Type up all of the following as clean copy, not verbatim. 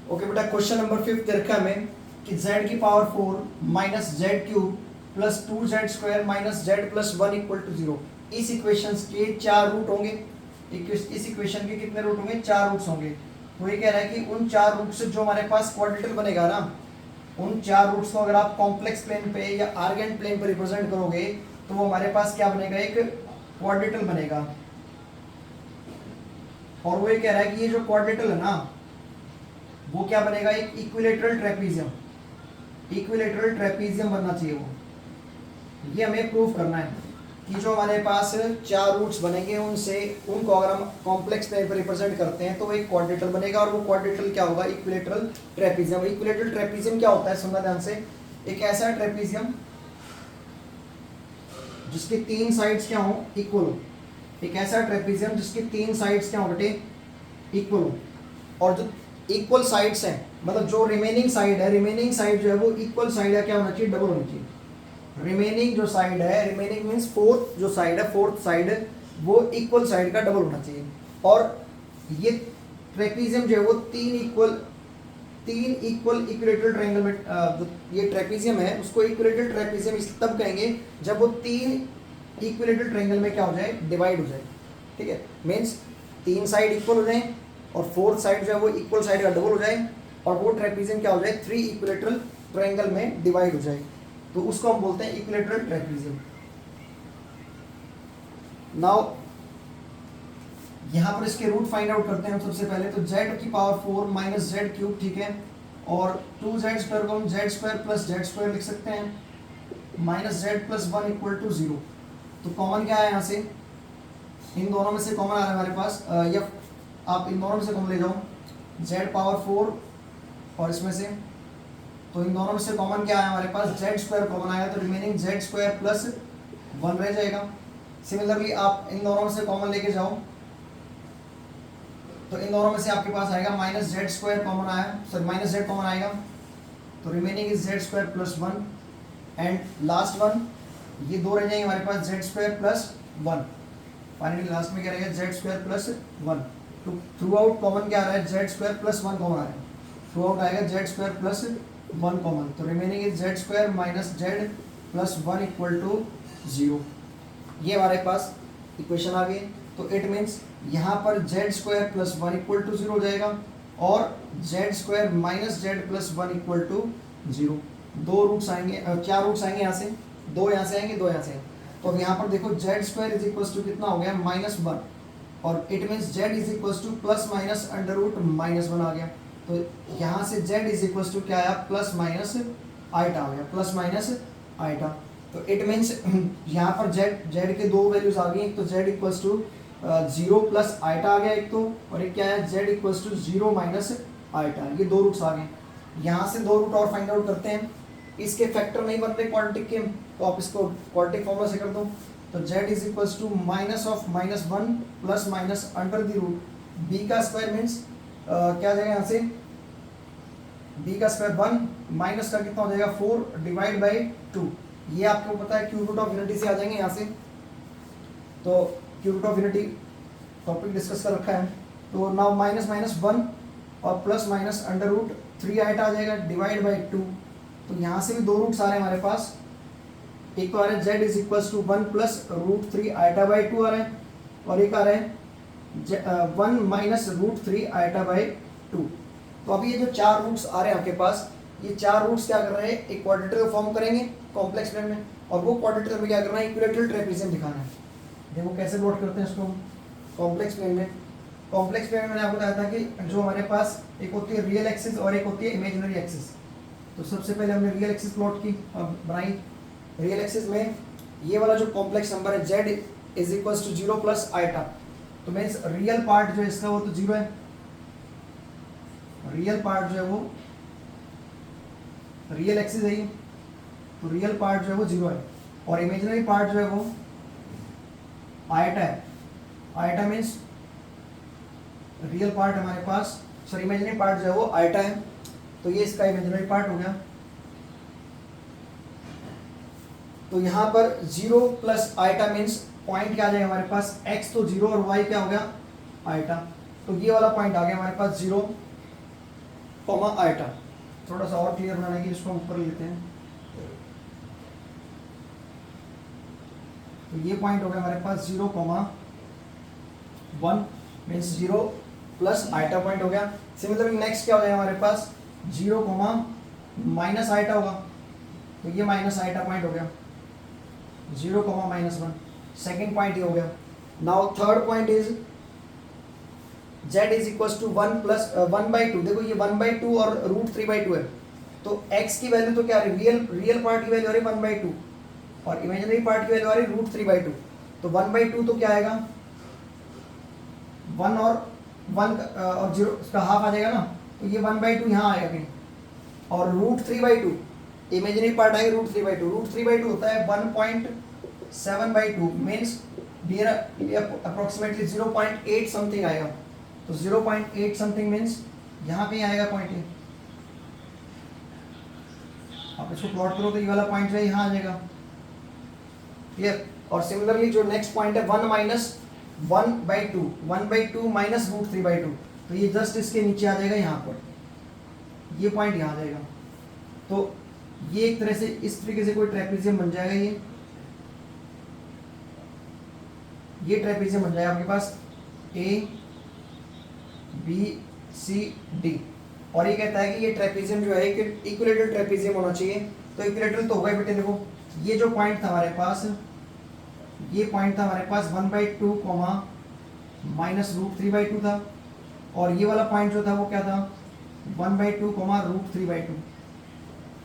Okay बेटा, question number 5 दे रखा है हमें कि z की power 4 minus z cube plus 2z² minus z plus 1 equal to 0। इस इक्वेशंस के 4 रूट होंगे। इस इक्वेशन के कितने रूट होंगे? 4 रूट्स होंगे। तो ये कह रहा है कि उन 4 रूट से जो हमारे पास क्वाड्रेटिल बनेगा ना, उन 4 रूट्स को अगर आप कॉम्प्लेक्स प्लेन पे या आर्गेंट प्लेन पे रिप्रेजेंट करोगे तो वो हमारे पास क्या बनेगा? एक क्वाड्रेटिल बनेगा। और वो ये कह रहा है कि ये जो क्वाड्रेटिल है ना, वो क्या बनेगा? एक इक्विलेटरल ट्रेपीजियम। इक्विलेटरल ट्रेपीजियम बनना चाहिए वो। ये हमें प्रूव करना है कि जो हमारे पास 4 रूट्स बनेंगे उनसे उनको अगर हम कॉम्प्लेक्स प्लेन पर रिप्रेजेंट करते हैं तो एक क्वाड्रेटिल बनेगा। और वो क्वाड्रेटिल क्या होगा? Equilateral trapezium. इक्विलेटरल ट्रेपीजियम क्या होता है? सुनना ध्यान से। एक ऐसा ट्रेपीजियम जिसके 3 साइड्स क्या हो? इक्वल हो। एक ऐसा ट्रेपीजियम जिसके 3 साइड्स क्या हो बेटे? इक्वल हो। और जो इक्वल साइड्स हैं, मतलब जो रिमेनिंग साइड है, रिमेनिंग साइड जो है वो इक्वल साइड है, क्या होना चाहिए? डबल होनी चाहिए। रिमेनिंग जो साइड है, रिमेनिंग मींस फोर्थ जो साइड है, फोर्थ साइड वो इक्वल साइड का डबल होना चाहिए। और ये ट्रेपीजियम जो है वो तीन इक्वल इक्विलेटरल ट्रायंगल में जो ये ट्रेपीजियम है उसको इक्विलेटरल ट्रेपीजियम इस तब कहेंगे जब वो 3 इक्विलेटरल ट्रायंगल में क्या हो जाए? डिवाइड हो जाए। ठीक है, मीन्स 3 साइड इक्वल हो जाए और फोर्थ साइड जो है वो इक्वल साइड का डबल हो जाए और वो ट्रेपीजियम क्या हो जाए? 3 इक्विलेटरल ट्रायंगल में डिवाइड हो जाए, तो उसको हम बोलते हैं इक्विलेटरल ट्रेपीजियम। नाउ यहाँ पर इसके रूट फाइंड आउट करते हैं हम सबसे पहले। तो z की पावर 4 माइनस जेड क्यूब, ठीक है, और 2z² को हम z² प्लस z² लिख सकते हैं, minus z plus 1 equal to 0। तो कॉमन क्या है यहाँ से? इन दोनों में से कॉमन आ रहा है हमारे पास, या आप इन दोनों में से कॉमन ले जाओ, z पावर 4 और इसमें से, तो इन दोनों में से कॉमन क्या है हमारे पास? z² कॉमन आया, तो रिमेनिंग z² प्लस 1 रह जाएगा। सिमिलरली आप इन दोनों में से कॉमन लेके जाओ, तो इन दोनों में से आपके पास आएगा माइनस z² कॉमन आया, सॉरी माइनस z कॉमन आएगा, तो remaining is z² plus 1 and last one, ये दो रह जाएंगे हमारे पास z² प्लस 1। फाइनली लास्ट में क्या रहेगा? z² plus 1। तो थ्रू आउट कॉमन क्या आ रहा है? z² प्लस 1 कॉमन आ रहा है, थ्रू आउट आएगा z² प्लस 1 कॉमन, तो remaining is z² minus z plus 1 equal to 0। ये हमारे पास इक्वेशन आ गई। तो इट मीन्स यहाँ पर z² प्लस 1 इक्वल टू 0 हो जाएगा और z² minus z plus 1 equal to 0। 2 roots आएंगे, 4 रूट्स आएंगे यहाँ से, 2 यहाँ से आएंगे, 2 यहाँ से। तो अब यहाँ पर देखो z² इज इक्वल टू कितना हो गया? -1, और it means z is equal to plus minus under root -1 आ गया। तो यहाँ से z इज इक्वल टू क्या आया? प्लस माइनस आइटा आ गया, प्लस माइनस आइटा। तो इट मीन्स यहाँ पर z के 2 वैल्यूज आ गई, एक तो z equal to 0 plus iota आ गया एक तो, और एक क्या है? z equal to 0 minus iota. ये 2 रूट्स आ गए। यहाँ से 2 रूट और फाइंड आउट करते हैं। इसके फैक्टर नहीं बन रहे क्वाड्रेटिक के, तो आप इसको क्वाड्रेटिक फॉर्मूला से कर दो। तो z is equal to minus of -1 plus minus under the root b का स्क्वायर मीन्स क्या आ जाएगा यहाँ से? b का स्क्वायर 1 माइनस का कितना हो जाएगा? 4 डिवाइड बाई 2। ये आपको पता है क्यूब रूट ऑफ यूनिटी से आ जाएंगे यहाँ से। तो cube root of unity topic discuss कर रखा है। तो नाउ माइनस माइनस 1 और plus minus under root 3 iota आ जाएगा डिवाइड बाई 2। तो यहाँ से भी 2 रूट्स आ रहे हैं हमारे पास। एक तो आ रहा है z is equal to 1 plus root 3 iota by 2 आ रहा है, और एक आ रहा है 1 माइनस रूट 3 आइटा बाई 2। तो अभी ये जो 4 रूट्स आ रहे हैं आपके पास, ये 4 रूट्स क्या कर रहे हैं? एक क्वाड्रेटिल फॉर्म करेंगे कॉम्प्लेक्स प्लेन में, और वो क्वाड्रेटिल में क्या करना है? इक्विलेटरल ट्रेपीजियम दिखाना है। देखो कैसे नोट करते हैं इसको कॉम्प्लेक्स प्लेन में। कॉम्प्लेक्स प्लेन में मैंने आपको बताया था कि जो हमारे पास एक होती है रियल एक्सिस और एक होती है इमेजिनरी एक्सिस। तो सबसे पहले हमने रियल एक्सिस प्लॉट की बनाई। रियल एक्सिस में ये वाला जो कॉम्प्लेक्स नंबर है z is equal to 0 plus iota, तो मीन्स रियल पार्ट जो है इसका वो तो 0 है, रियल पार्ट जो है वो रियल एक्सिस है, तो रियल पार्ट जो है वो 0 है, और इमेजिनरी पार्ट जो है वो आइटा है। आइटा मीन्स रियल पार्ट हमारे पास, सॉरी इमेजिनरी पार्ट जो है वो आइटा है, तो ये इसका इमेजिनरी पार्ट हो गया। तो यहाँ पर 0 प्लस आइटा मीन्स पॉइंट क्या आ जाएगा हमारे पास? x तो 0 और y क्या हो गया? आइटा। तो ये वाला पॉइंट आ गया हमारे पास 0, कॉमा आइटा। थोड़ा सा और क्लियर बनाने के लिए इसको हम ऊपर लेते हैं। तो ये पॉइंट हो गया हमारे पास 0,1 मीन्स 0 प्लस आइटा पॉइंट हो गया। सिमिलरली नेक्स्ट क्या हो जाएगा हमारे पास 0, माइनस आइटा होगा, तो ये माइनस आइटा पॉइंट हो गया 0,-1। सेकेंड पॉइंट ये हो गया। Now third point is z is equal to 1+1/2। देखो ये 1/2 और √3/2 है, तो x की वैल्यू तो क्या है, रियल पार्ट की वैल्यू आ रही 1/2 और इमेजिनरी पार्ट की वैल्यू आ रही √3/2। तो 1/2 तो क्या आएगा 1 और 0 इसका हाफ आ जाएगा ना, तो ये 1/2 यहाँ आएगा कहीं, और √3/2 इमेजिनरी पार्ट आएगा √3/2। √3/2 होता है 1.7/2 मीन्स नियर अप्रोक्सीमेटली 0.8 समथिंग आएगा। तो 0.8 समथिंग मीन्स यहाँ कहीं आएगा पॉइंट ये, आप इसको प्लॉट करो तो ये वाला पॉइंट जो है यहाँ आ जाएगा। क्लियर। और सिमिलरली जो नेक्स्ट पॉइंट है 1-1/2 माइनस √3/2, तो ये जस्ट इसके नीचे आ जाएगा यहाँ पर, ये पॉइंट यहाँ आ जाएगा। तो ये एक तरह से इस तरीके से कोई ट्रेपेजियम बन जाएगा। ये ट्रेपेजियम बन जाएगा आपके पास ABCD, और ये कहता है कि ये ट्रेपेजियम जो है इक्विलेटरल ट्रेपेजियम होना चाहिए। तो इक्विलेटरल तो होगा ही बेटे। देखो ये जो पॉइंट था हमारे पास, ये पॉइंट था हमारे पास 1/2 माइनस √3/2 था, और ये वाला पॉइंट जो था वो क्या था 1/2 √3/2।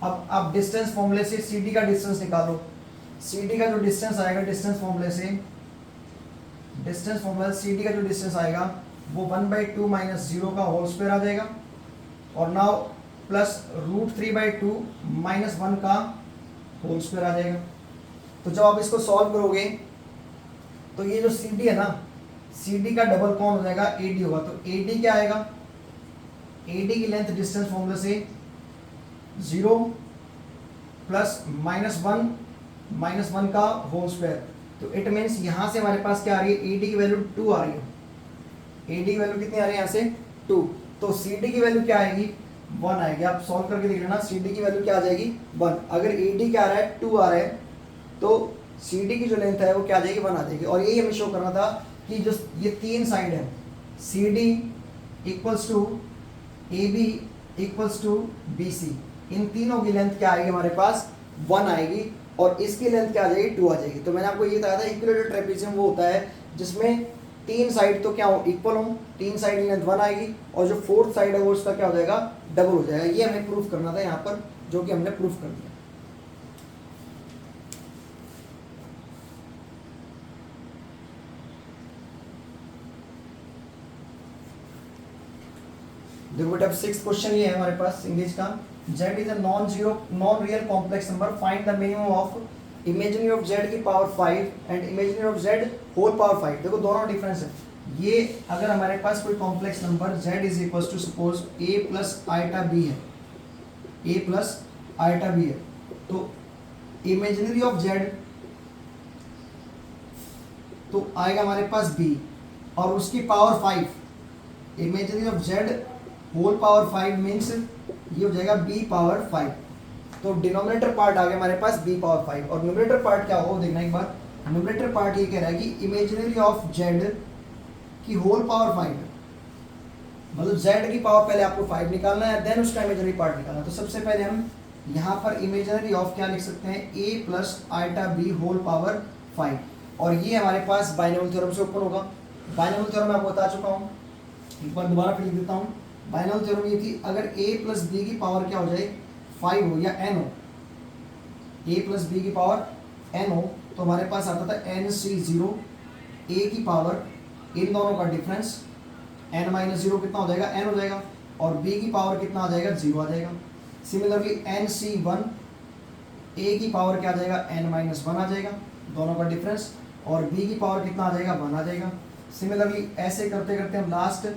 अब आप डिस्टेंस फॉर्मूले से CD का डिस्टेंस निकालो। CD का जो डिस्टेंस आएगा डिस्टेंस फॉर्मूला CD का जो डिस्टेंस आएगा वो 1/2 माइनस 0 का होल स्क्वायर आ जाएगा, और नाउ प्लस √3/2 माइनस 1 का होल स्क्वायर आ जाएगा। तो जब आप इसको सॉल्व करोगे तो ये जो CD है ना, CD का डबल कौन हो जाएगा AD होगा। तो AD क्या आएगा, AD की लेंथ डिस्टेंस फॉर्मूला से 0 प्लस माइनस 1 का होल स्क्वायर। तो इट मीन्स यहाँ से हमारे पास क्या आ रही है, AD की वैल्यू 2 आ रही है। AD की वैल्यू कितनी आ रही है यहाँ से 2, तो CD की वैल्यू क्या आएगी 1 आएगी। आप सॉल्व करके देख लेना, CD की वैल्यू क्या आ जाएगी 1। अगर AD क्या आ रहा है 2 आ रहा है, तो CD की जो लेंथ है वो क्या आ जाएगी 1 आ जाएगी। और यही हमें शो करना था कि जो ये तीन साइड है CD equals to AB equals to BC, इन तीनों की लेंथ क्या आएगी हमारे पास 1 आएगी, और इसकी लेंथ क्या आ जाएगी 2 आ जाएगी। तो मैंने आपको ये बताया था इक्विलेटरल ट्रेपेजियम वो होता है जिसमें तीन साइड तो क्या हो इक्वल हो, तीन साइड की लेंथ 1 आएगी, और जो फोर्थ साइड है वो उसका क्या हो जाएगा डबल हो जाएगा। ये हमें प्रूफ करना था यहाँ पर, जो कि हमने प्रूफ कर दिया। देखो बेटा अब 6th क्वेश्चन ये है हमारे पास इंग्लिश का। Z is a non real complex number, find the minimum of imaginary of Z की power 5 and imaginary of Z whole power 5। देखो दोनों डिफरेंस है। ये अगर हमारे पास कोई complex number Z is equal to suppose A plus iota B है, A प्लस आइटा B है, तो इमेजिनरी ऑफ Z तो आएगा हमारे पास B, और उसकी power 5, imaginary of Z whole power 5 means ये हो जाएगा B पावर 5। तो डिनोमिनेटर पार्ट आ गया हमारे पास B पावर 5, और न्यूमरेटर पार्ट क्या हो देखना एक बार। न्यूमरेटर पार्ट ये कह रहा है कि इमेजिनरी ऑफ Z की होल पावर 5 है, मतलब Z की पावर पहले आपको 5 निकालना है, देन उसका इमेजिनरी पार्ट निकालना। तो सबसे पहले हम यहाँ पर इमेजिनरी ऑफ क्या लिख सकते हैं A plus iota B whole power 5, और ये हमारे पास बाइनोमियल थ्योरम से ओपन होगा। बाइनोमियल थ्योरम मैं आपको बता चुका हूँ, एक बार दोबारा फिर लिख देता हूँ। बाइनोमियल थ्योरम ये थी अगर A प्लस B की पावर क्या हो जाए 5 हो या n हो, A प्लस B की पावर n हो, तो हमारे पास आता था NC0, A की पावर इन दोनों का डिफरेंस n माइनस 0 कितना हो जाएगा n हो जाएगा, और B की पावर कितना आ जाएगा 0 आ जाएगा। सिमिलरली NC1 A की पावर क्या आ जाएगा n माइनस 1 आ जाएगा, दोनों का डिफरेंस, और B की पावर कितना आ जाएगा 1 आ जाएगा। सिमिलरली ऐसे करते करते हम लास्ट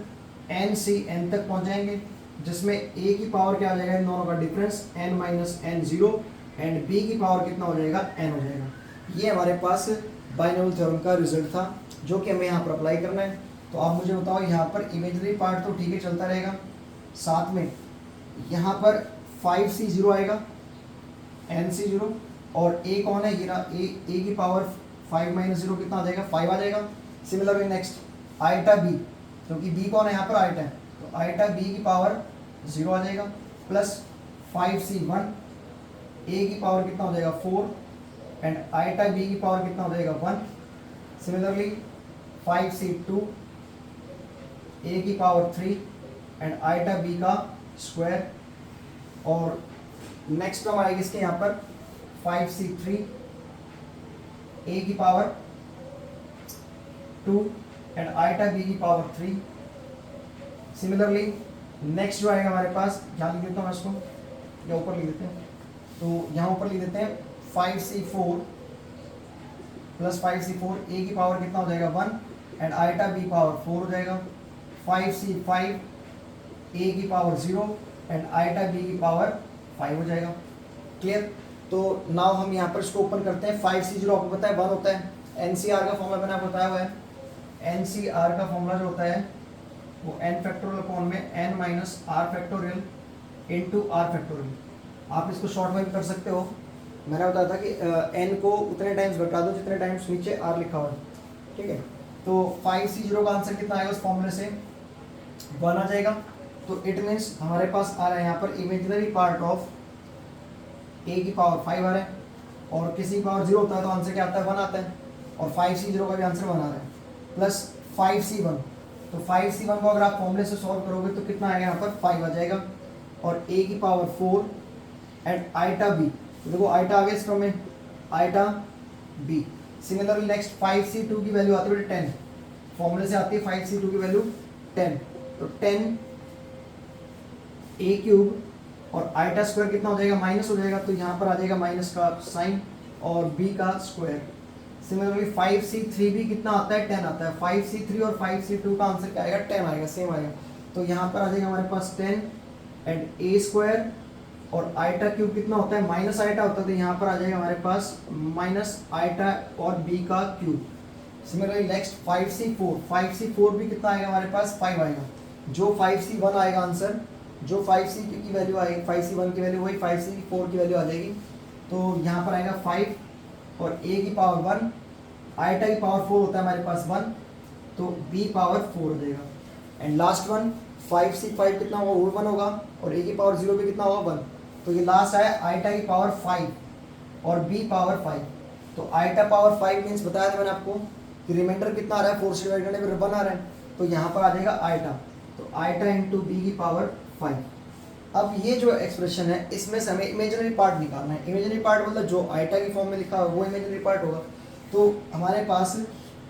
NCn तक पहुंच जाएंगे, जिसमें A की पावर क्या आ जाएगा इन दोनों का difference n minus n0, and B की पावर कितना हो जाएगा n हो जाएगा। ये हमारे पास बाइनोमियल थ्योरम का रिजल्ट था, जो कि हमें यहाँ पर अप्लाई करना है। तो आप मुझे बताओ यहाँ पर इमेजिनरी पार्ट तो ठीक है चलता रहेगा, साथ में यहाँ पर 5c 0 आएगा, nc 0, और a कौन है, ये रहा a की पावर 5 माइनस 0 कितना आ जाएगा, 5 आ जाएगा। सिमिलरली नेक्स्ट आइटा b, क्योंकि b कौन है यहाँ पर, आइटा है, तो आइटा b की पावर 0 आ जाएगा, प्लस 5c 1, a की पावर कितना हो जाएगा 4, एंड आइटा b की पावर कितना हो जाएगा 1। सिमिलरली 5c 2, a की पावर 3, एंड आइटा b का स्क्वायर। और नेक्स्ट टर्म आएगी इसके यहाँ पर 5c 3, a की पावर 2, एंड आइटा b की पावर 3। सिमिलरली नेक्स्ट जो आएगा हमारे पास, यहाँ लिख देता हूँ मैं इसको, या ऊपर लिख देते हैं, तो यहाँ ऊपर लिख देते हैं 5c 4 प्लस 5c 4, a की पावर कितना हो जाएगा 1, एंड आइटा b पावर 4 हो जाएगा, 5c 5, a की पावर 0, एंड आइटा b की पावर 5 हो जाएगा। क्लियर? तो नाउ हम यहाँ पर इसको ओपन करते हैं। 5c 0 आपको पता है 1 होता है, NCR का फॉर्मूला मैंने आपको बताया हुआ है, NCR का फॉर्मूला जो होता है वो n फैक्टोरियल अपॉन में n minus r factorial into r factorial. आप इसको शॉर्ट में भी कर सकते हो, मैंने बताया था कि n को उतने टाइम्स घटा दो जितने टाइम्स नीचे r लिखा हुआ है, ठीक है। तो 5c 0 का आंसर कितना आएगा उस फॉर्मूले से, 1 आ जाएगा। तो इट मीन्स हमारे पास आ रहा है यहाँ पर इमेजिनरी पार्ट ऑफ a की पावर 5 आ रहा है, और किसी की पावर 0 होता है तो आंसर क्या आता है 1 आता है, और 5c 0 का भी आंसर 1 आ रहा है, प्लस 5c 1। तो 5c 1 को अगर आप फॉर्मूले से सॉल्व करोगे तो कितना आएगा यहाँ पर 5 आ जाएगा, और a की पावर 4, एंड आइटा b, तो देखो आइटा आ गया इस क्रम में, iota b। Similarly next 5c 2 की वैल्यू आती है 10, फॉर्मूले से आती है 5c 2 की वैल्यू 10, तो 10 a क्यूब और आइटा स्क्वायर कितना हो जाएगा, माइनस हो जाएगा, तो यहाँ पर आ जाएगा माइनस का साइन और b का स्क्वायर। सिमिलरली 5c 3 भी कितना आता है 10 आता है, 5c 3 और 5c 2 का आंसर क्या आएगा 10 आएगा, सेम आएगा। तो यहाँ पर आ जाएगा हमारे पास 10 एंड a स्क्वायर, और आइटा क्यूब कितना होता है माइनस आइटा होता है, तो यहाँ पर आ जाएगा हमारे पास माइनस आइटा और b का क्यूब। सिमिलरली नेक्स्ट 5c 4 भी कितना आएगा हमारे पास 5 आएगा, जो 5c 1 आएगा आंसर, जो 5c की वैल्यू आएगी 5c 1 की वैल्यू वही 5c 4 की वैल्यू आ जाएगी। तो यहाँ पर आएगा 5 और a की पावर 1, आइटा की पावर 4 होता है हमारे पास 1, तो b पावर 4 हो जाएगा। एंड लास्ट वन 5c 5 कितना होगा वो 1 होगा, और a की पावर 0 भी कितना होगा 1, तो ये लास्ट आया आइटा की पावर 5 और b पावर 5। तो आइटा पावर 5 मीन्स बताया था मैंने आपको कि रिमाइंडर कितना आ रहा है 4 से डिवाइड करने पर 1 आ रहा है, तो यहाँ पर आ जाएगा आइटा, तो आइटा इंटू b की पावर 5। अब ये जो एक्सप्रेशन है इसमें से हमें इमेजिनरी पार्ट निकालना है। इमेजिनरी पार्ट मतलब जो आइटा की फॉर्म में लिखा है वो इमेजिनरी पार्ट होगा। तो हमारे पास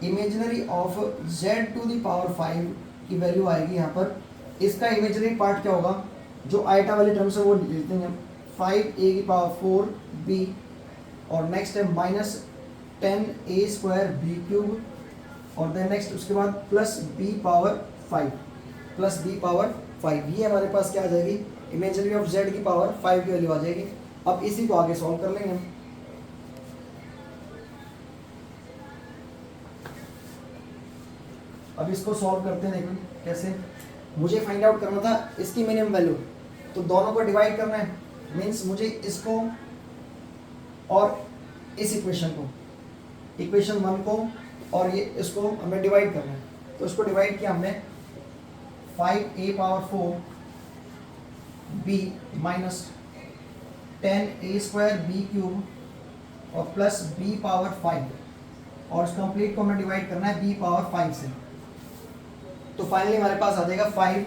imaginary of z to the power 5 की वैल्यू आएगी यहाँ पर, इसका इमेजिनरी पार्ट क्या होगा, जो आइटा वाली टर्म्स है वो लिखते हैं 5a की पावर 4b, और नेक्स्ट है minus 10a square b cube, और देन नेक्स्ट उसके बाद plus b power 5, plus b power 5। ये हमारे पास क्या आ जाएगी, इमेजिनरी ऑफ z की पावर 5 की वैल्यू आ जाएगी। अब इसी को आगे सॉल्व कर लेंगे हम। अब इसको सॉल्व करते हैं, देखो कैसे। मुझे फाइंड आउट करना था इसकी मिनिमम वैल्यू, तो दोनों को डिवाइड करना है, मीन्स मुझे इसको और इस इक्वेशन को, इक्वेशन 1 को और ये इसको हमें डिवाइड करना है। तो इसको डिवाइड किया हमने 5a power 4 b minus 10a square b cube और प्लस b पावर 5, और इस कंप्लीट को हमें डिवाइड करना है b पावर 5 से। तो फाइनली हमारे पास आ जाएगा 5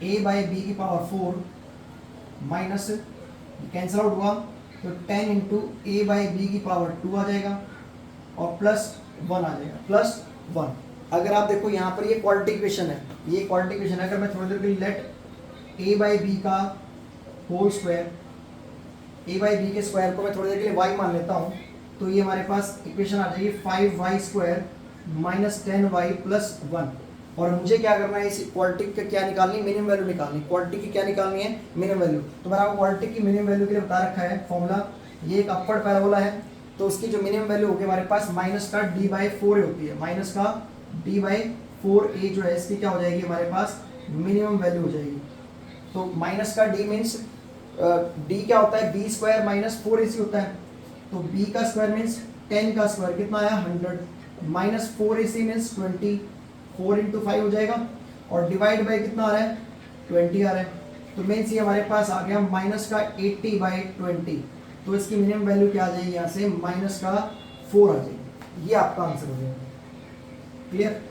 a बाई बी की पावर 4 माइनस कैंसिल आउट हुआ, तो 10 इंटू ए बाई बी की पावर 2 आ जाएगा, और प्लस 1 आ जाएगा, प्लस 1। अगर आप देखो यहाँ पर ये क्वाड्रेटिक इक्वेशन है, ये क्वाड्रेटिक इक्वेशन है। अगर मैं थोड़ी देर के लिए लेट ए बाई बी का whole square, A by B के स्क्वायर को मैं थोड़ी देर के लिए वाई मान लेता हूँ, तो ये हमारे पास इक्वेशन आ जाएगी 5y square minus 10y plus 1। और मुझे क्या करना है, इस क्वाड्रेटिक का क्या निकालनी है, मिनिमम वैल्यू निकालनी। क्वाड्रेटिक की क्या निकालनी है, मिनिमम वैल्यू। तो मैंने आपको क्वाड्रेटिक की मिनिमम वैल्यू के लिए बता रखा है फॉर्मूला, ये एक अपवर्ड पैराबोला है, तो उसकी जो मिनिमम वैल्यू होगी हमारे पास माइनस का d/4 होती है, माइनस का d/4a जो है इसकी क्या हो जाएगी हमारे पास मिनिमम वैल्यू हो जाएगी। तो माइनस का डी मीन्स डी क्या होता है, बी स्क्वायर माइनस 4ac होता है। तो बी का स्क्वायर मीन्स 10 का स्क्वायर कितना आया 100 माइनस 4ac मीन्स 20, 4 इंटू 5 हो जाएगा और डिवाइड बाई कितना आ रहा है 20 आ रहा है। तो मीन्स ये हमारे पास आ गया माइनस का 80/20। तो इसकी मिनिमम वैल्यू क्या आ जाएगी यहाँ से माइनस का 4 आ जाएगी। ये आपका आंसर हो जाएगा। क्लियर।